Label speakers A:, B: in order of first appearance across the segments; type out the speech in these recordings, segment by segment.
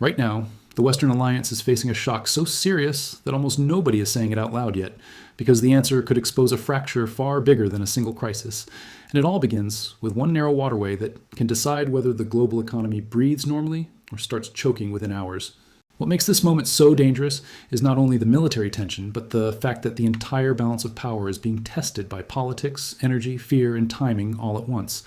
A: Right now, the Western Alliance is facing a shock so serious that almost nobody is saying it out loud yet, because the answer could expose a fracture far bigger than a single crisis. And it all begins with one narrow waterway that can decide whether the global economy breathes normally or starts choking within hours. What makes this moment so dangerous is not only the military tension, but the fact that the entire balance of power is being tested by politics, energy, fear, and timing all at once.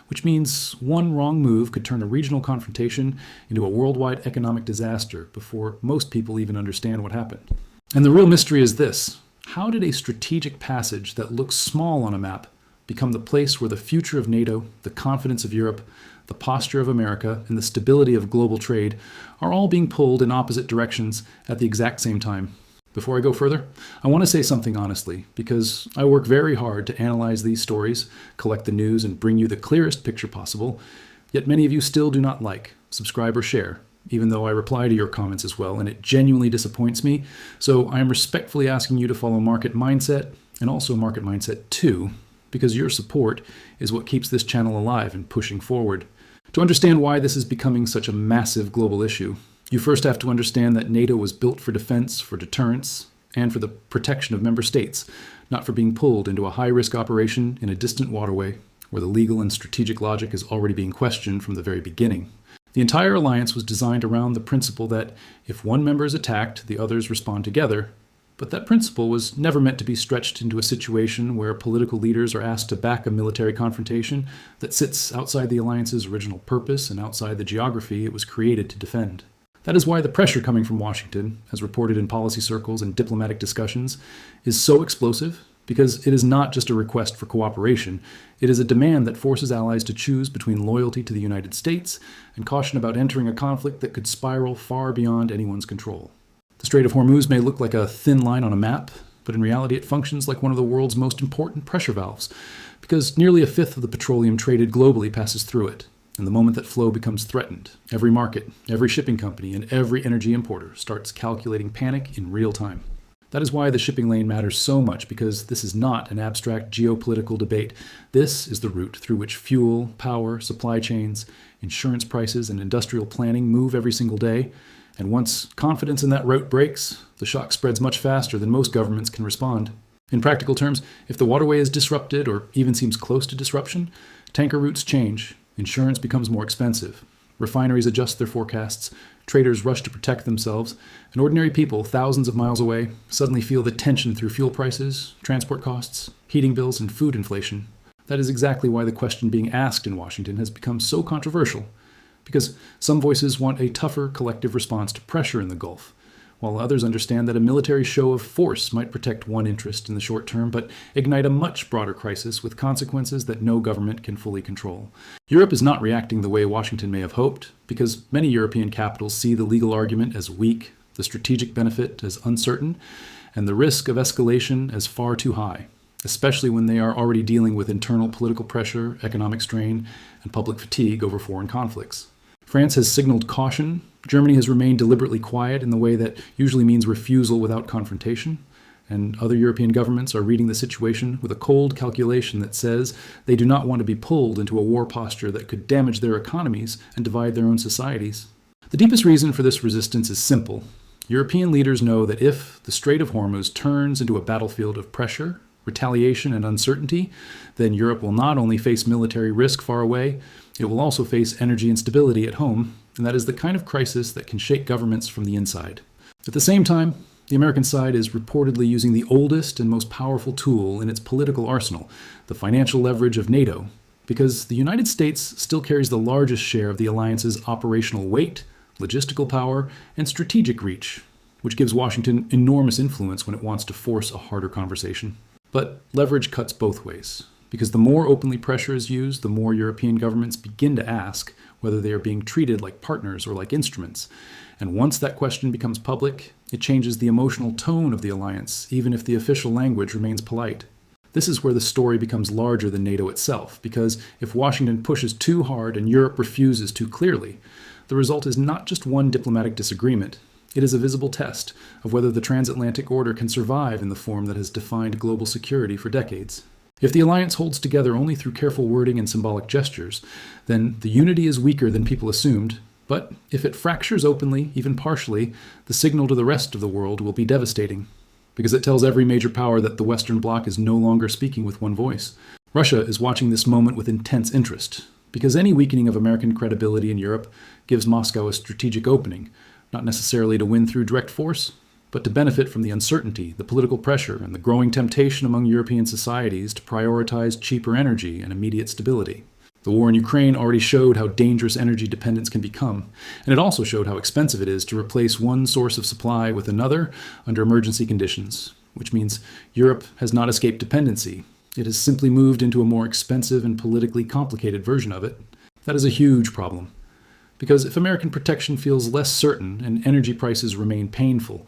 A: Which means one wrong move could turn a regional confrontation into a worldwide economic disaster before most people even understand what happened. And the real mystery is this: how did a strategic passage that looks small on a map become the place where the future of NATO, the confidence of Europe, the posture of America, and the stability of global trade are all being pulled in opposite directions at the exact same time? Before I go further, I want to say something honestly, because I work very hard to analyze these stories, collect the news, and bring you the clearest picture possible, yet many of you still do not like, subscribe, or share, even though I reply to your comments as well, and it genuinely disappoints me. So I am respectfully asking you to follow Market Mindset, and also Market Mindset 2, because your support is what keeps this channel alive and pushing forward. To understand why this is becoming such a massive global issue, you first have to understand that NATO was built for defense, for deterrence, and for the protection of member states, not for being pulled into a high-risk operation in a distant waterway where the legal and strategic logic is already being questioned from the very beginning. The entire alliance was designed around the principle that if one member is attacked, the others respond together, but that principle was never meant to be stretched into a situation where political leaders are asked to back a military confrontation that sits outside the alliance's original purpose and outside the geography it was created to defend. That is why the pressure coming from Washington, as reported in policy circles and diplomatic discussions, is so explosive, because it is not just a request for cooperation. It is a demand that forces allies to choose between loyalty to the United States and caution about entering a conflict that could spiral far beyond anyone's control. The Strait of Hormuz may look like a thin line on a map, but in reality it functions like one of the world's most important pressure valves, because nearly a fifth of the petroleum traded globally passes through it. And the moment that flow becomes threatened, every market, every shipping company, and every energy importer starts calculating panic in real time. That is why the shipping lane matters so much, because this is not an abstract geopolitical debate. This is the route through which fuel, power, supply chains, insurance prices, and industrial planning move every single day. And once confidence in that route breaks, the shock spreads much faster than most governments can respond. In practical terms, if the waterway is disrupted or even seems close to disruption, tanker routes change. Insurance becomes more expensive. Refineries adjust their forecasts. Traders rush to protect themselves. And ordinary people, thousands of miles away, suddenly feel the tension through fuel prices, transport costs, heating bills, and food inflation. That is exactly why the question being asked in Washington has become so controversial. Because some voices want a tougher collective response to pressure in the Gulf, while others understand that a military show of force might protect one interest in the short term, but ignite a much broader crisis with consequences that no government can fully control. Europe is not reacting the way Washington may have hoped, because many European capitals see the legal argument as weak, the strategic benefit as uncertain, and the risk of escalation as far too high, especially when they are already dealing with internal political pressure, economic strain, and public fatigue over foreign conflicts. France has signaled caution. Germany has remained deliberately quiet in the way that usually means refusal without confrontation. And other European governments are reading the situation with a cold calculation that says they do not want to be pulled into a war posture that could damage their economies and divide their own societies. The deepest reason for this resistance is simple. European leaders know that if the Strait of Hormuz turns into a battlefield of pressure, retaliation, and uncertainty, then Europe will not only face military risk far away, it will also face energy instability at home, and that is the kind of crisis that can shake governments from the inside. At the same time, the American side is reportedly using the oldest and most powerful tool in its political arsenal, the financial leverage of NATO, because the United States still carries the largest share of the alliance's operational weight, logistical power, and strategic reach, which gives Washington enormous influence when it wants to force a harder conversation. But leverage cuts both ways, because the more openly pressure is used, the more European governments begin to ask whether they are being treated like partners or like instruments. And once that question becomes public, it changes the emotional tone of the alliance, even if the official language remains polite. This is where the story becomes larger than NATO itself, because if Washington pushes too hard and Europe refuses too clearly, the result is not just one diplomatic disagreement. It is a visible test of whether the transatlantic order can survive in the form that has defined global security for decades. If the alliance holds together only through careful wording and symbolic gestures, then the unity is weaker than people assumed, But if it fractures openly, even partially, the signal to the rest of the world will be devastating, because it tells every major power that the Western Bloc is no longer speaking with one voice. Russia is watching this moment with intense interest, because any weakening of American credibility in Europe gives Moscow a strategic opening, not necessarily to win through direct force, but to benefit from the uncertainty, the political pressure, and the growing temptation among European societies to prioritize cheaper energy and immediate stability. The war in Ukraine already showed how dangerous energy dependence can become, and it also showed how expensive it is to replace one source of supply with another under emergency conditions, which means Europe has not escaped dependency. It has simply moved into a more expensive and politically complicated version of it. That is a huge problem, because if American protection feels less certain and energy prices remain painful,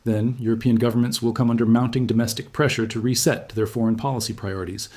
A: then European governments will come under mounting domestic pressure to reset their foreign policy priorities.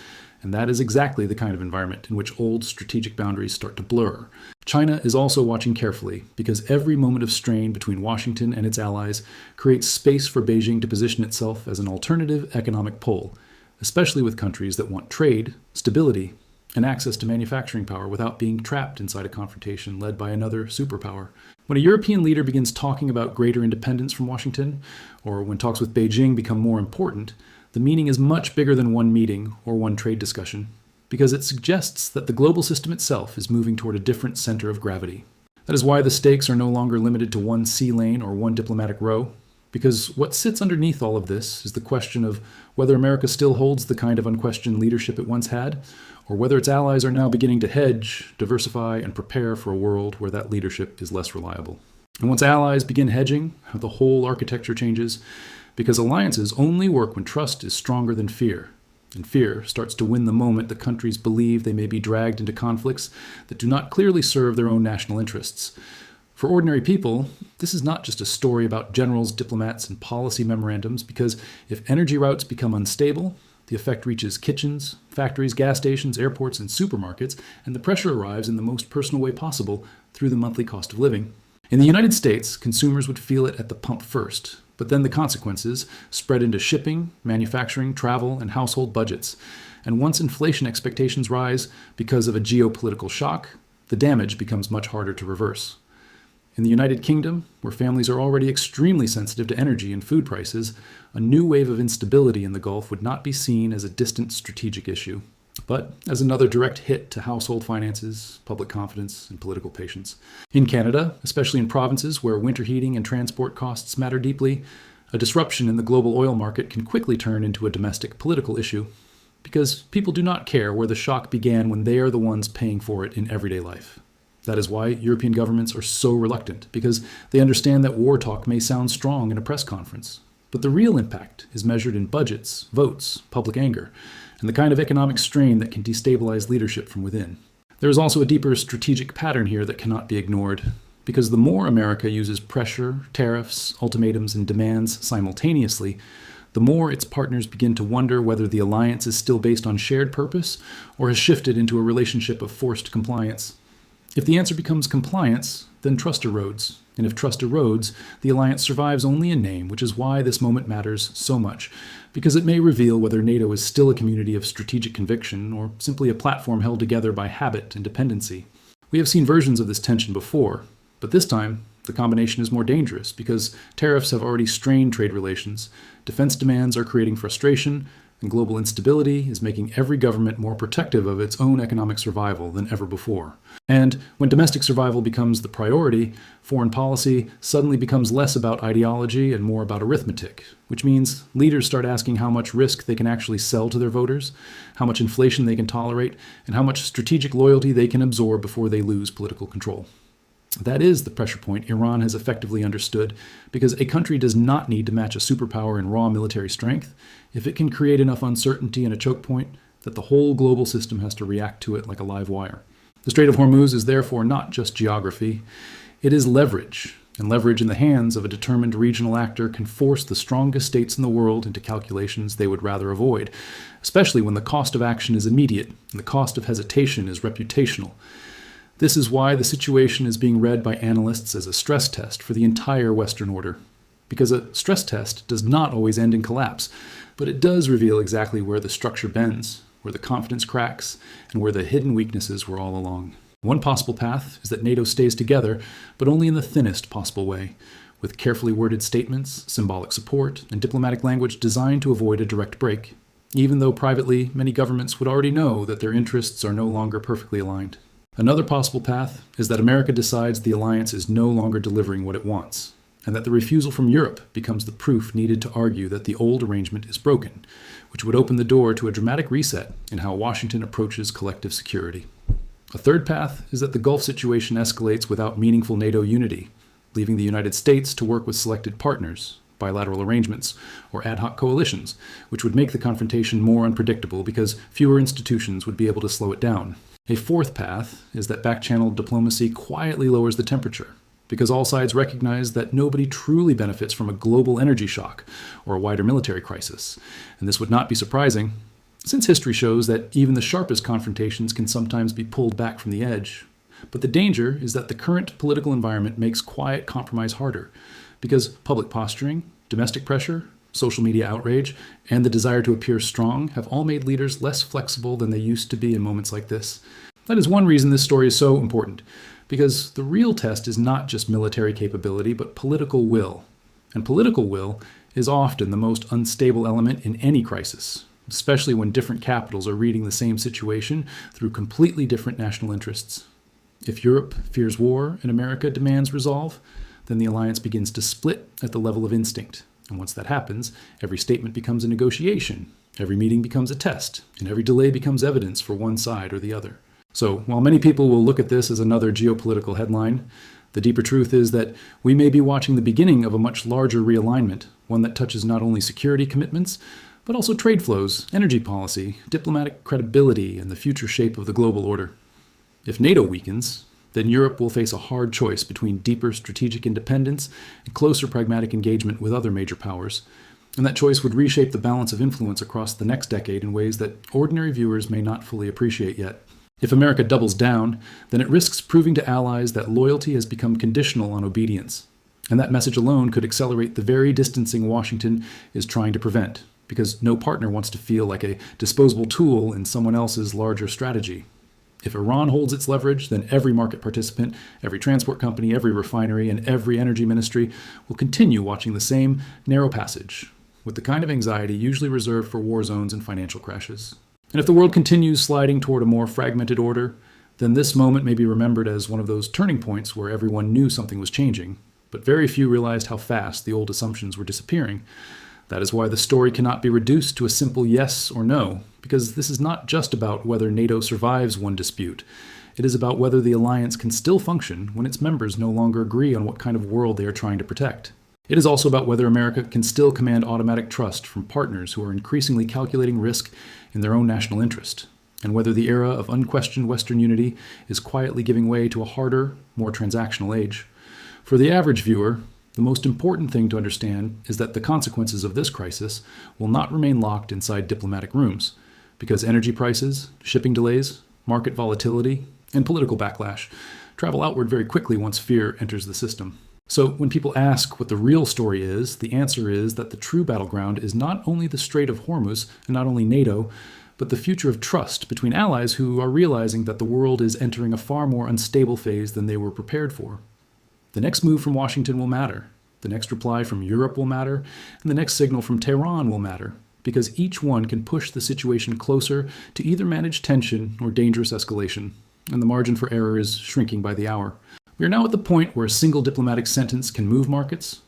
A: And that is exactly the kind of environment in which old strategic boundaries start to blur. China is also watching carefully, because every moment of strain between Washington and its allies creates space for Beijing to position itself as an alternative economic pole, especially with countries that want trade, stability, and access to manufacturing power without being trapped inside a confrontation led by another superpower. When a European leader begins talking about greater independence from Washington, or when talks with Beijing become more important, the meaning is much bigger than one meeting or one trade discussion, because it suggests that the global system itself is moving toward a different center of gravity. That is why the stakes are no longer limited to one sea lane or one diplomatic row, because what sits underneath all of this is the question of whether America still holds the kind of unquestioned leadership it once had, or whether its allies are now beginning to hedge, diversify, and prepare for a world where that leadership is less reliable. And once allies begin hedging, the whole architecture changes, because alliances only work when trust is stronger than fear, and fear starts to win the moment the countries believe they may be dragged into conflicts that do not clearly serve their own national interests. For ordinary people, this is not just a story about generals, diplomats, and policy memorandums, because if energy routes become unstable, the effect reaches kitchens, factories, gas stations, airports, and supermarkets, and the pressure arrives in the most personal way possible through the monthly cost of living. In the United States, consumers would feel it at the pump first, but then the consequences spread into shipping, manufacturing, travel, and household budgets. And once inflation expectations rise because of a geopolitical shock, the damage becomes much harder to reverse. In the United Kingdom, where families are already extremely sensitive to energy and food prices, a new wave of instability in the Gulf would not be seen as a distant strategic issue, but as another direct hit to household finances, public confidence, and political patience. In Canada, especially in provinces where winter heating and transport costs matter deeply, a disruption in the global oil market can quickly turn into a domestic political issue, because people do not care where the shock began when they are the ones paying for it in everyday life. That is why European governments are so reluctant, because they understand that war talk may sound strong in a press conference. But the real impact is measured in budgets, votes, public anger, and the kind of economic strain that can destabilize leadership from within. There is also a deeper strategic pattern here that cannot be ignored, because the more America uses pressure, tariffs, ultimatums, and demands simultaneously, the more its partners begin to wonder whether the alliance is still based on shared purpose or has shifted into a relationship of forced compliance. If the answer becomes compliance, then trust erodes. And if trust erodes, the alliance survives only in name, which is why this moment matters so much, because it may reveal whether NATO is still a community of strategic conviction or simply a platform held together by habit and dependency. We have seen versions of this tension before, but this time, the combination is more dangerous because tariffs have already strained trade relations, defense demands are creating frustration, and global instability is making every government more protective of its own economic survival than ever before. And when domestic survival becomes the priority, foreign policy suddenly becomes less about ideology and more about arithmetic, which means leaders start asking how much risk they can actually sell to their voters, how much inflation they can tolerate, and how much strategic loyalty they can absorb before they lose political control. That is the pressure point Iran has effectively understood, because a country does not need to match a superpower in raw military strength if it can create enough uncertainty and a choke point that the whole global system has to react to it like a live wire. The Strait of Hormuz is therefore not just geography, it is leverage, and leverage in the hands of a determined regional actor can force the strongest states in the world into calculations they would rather avoid, especially when the cost of action is immediate and the cost of hesitation is reputational. This is why the situation is being read by analysts as a stress test for the entire Western order. Because a stress test does not always end in collapse, but it does reveal exactly where the structure bends, where the confidence cracks, and where the hidden weaknesses were all along. One possible path is that NATO stays together, but only in the thinnest possible way, with carefully worded statements, symbolic support, and diplomatic language designed to avoid a direct break, even though privately many governments would already know that their interests are no longer perfectly aligned. Another possible path is that America decides the alliance is no longer delivering what it wants, and that the refusal from Europe becomes the proof needed to argue that the old arrangement is broken, which would open the door to a dramatic reset in how Washington approaches collective security. A third path is that the Gulf situation escalates without meaningful NATO unity, leaving the United States to work with selected partners, bilateral arrangements, or ad hoc coalitions, which would make the confrontation more unpredictable because fewer institutions would be able to slow it down. A fourth path is that back-channeled diplomacy quietly lowers the temperature, because all sides recognize that nobody truly benefits from a global energy shock or a wider military crisis. And this would not be surprising, since history shows that even the sharpest confrontations can sometimes be pulled back from the edge. But the danger is that the current political environment makes quiet compromise harder, because public posturing, domestic pressure, social media outrage, and the desire to appear strong have all made leaders less flexible than they used to be in moments like this. That is one reason this story is so important, because the real test is not just military capability, but political will. And political will is often the most unstable element in any crisis, especially when different capitals are reading the same situation through completely different national interests. If Europe fears war and America demands resolve, then the alliance begins to split at the level of instinct. And once that happens, every statement becomes a negotiation, every meeting becomes a test, and every delay becomes evidence for one side or the other. So, while many people will look at this as another geopolitical headline, the deeper truth is that we may be watching the beginning of a much larger realignment, one that touches not only security commitments, but also trade flows, energy policy, diplomatic credibility, and the future shape of the global order. If NATO weakens, then Europe will face a hard choice between deeper strategic independence and closer pragmatic engagement with other major powers, and that choice would reshape the balance of influence across the next decade in ways that ordinary viewers may not fully appreciate yet. If America doubles down, then it risks proving to allies that loyalty has become conditional on obedience, and that message alone could accelerate the very distancing Washington is trying to prevent, because no partner wants to feel like a disposable tool in someone else's larger strategy. If Iran holds its leverage, then every market participant, every transport company, every refinery, and every energy ministry will continue watching the same narrow passage, with the kind of anxiety usually reserved for war zones and financial crashes. And if the world continues sliding toward a more fragmented order, then this moment may be remembered as one of those turning points where everyone knew something was changing, but very few realized how fast the old assumptions were disappearing. That is why the story cannot be reduced to a simple yes or no, because this is not just about whether NATO survives one dispute. It is about whether the alliance can still function when its members no longer agree on what kind of world they are trying to protect. It is also about whether America can still command automatic trust from partners who are increasingly calculating risk in their own national interest, and whether the era of unquestioned Western unity is quietly giving way to a harder, more transactional age. For the average viewer, the most important thing to understand is that the consequences of this crisis will not remain locked inside diplomatic rooms, because energy prices, shipping delays, market volatility, and political backlash travel outward very quickly once fear enters the system. So when people ask what the real story is, the answer is that the true battleground is not only the Strait of Hormuz and not only NATO, but the future of trust between allies who are realizing that the world is entering a far more unstable phase than they were prepared for. The next move from Washington will matter, the next reply from Europe will matter, and the next signal from Tehran will matter, because each one can push the situation closer to either managed tension or dangerous escalation, and the margin for error is shrinking by the hour. We are now at the point where a single diplomatic sentence can move markets,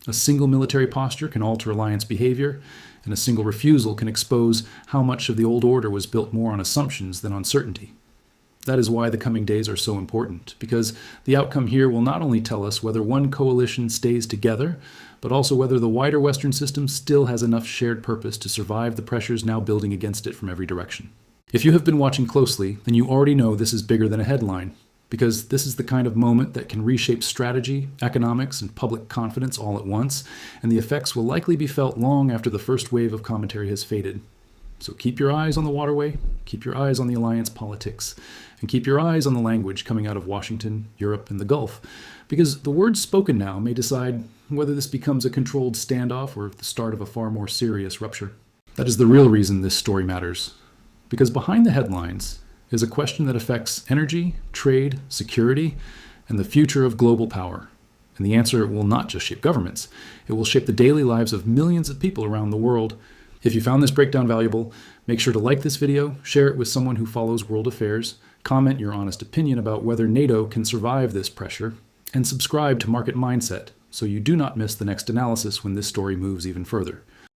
A: a single military posture can alter alliance behavior, and a single refusal can expose how much of the old order was built more on assumptions than on certainty. That is why the coming days are so important, because the outcome here will not only tell us whether one coalition stays together, but also whether the wider Western system still has enough shared purpose to survive the pressures now building against it from every direction. If you have been watching closely, then you already know this is bigger than a headline, because this is the kind of moment that can reshape strategy, economics, and public confidence all at once, and the effects will likely be felt long after the first wave of commentary has faded. So keep your eyes on the waterway, keep your eyes on the alliance politics, and keep your eyes on the language coming out of Washington, Europe, and the Gulf, because the words spoken now may decide whether this becomes a controlled standoff or the start of a far more serious rupture. That is the real reason this story matters, because behind the headlines is a question that affects energy, trade, security, and the future of global power. And the answer will not just shape governments, it will shape the daily lives of millions of people around the world. If you found this breakdown valuable, make sure to like this video, share it with someone who follows world affairs, comment your honest opinion about whether NATO can survive this pressure, and subscribe to Market Mindset so you do not miss the next analysis when this story moves even further.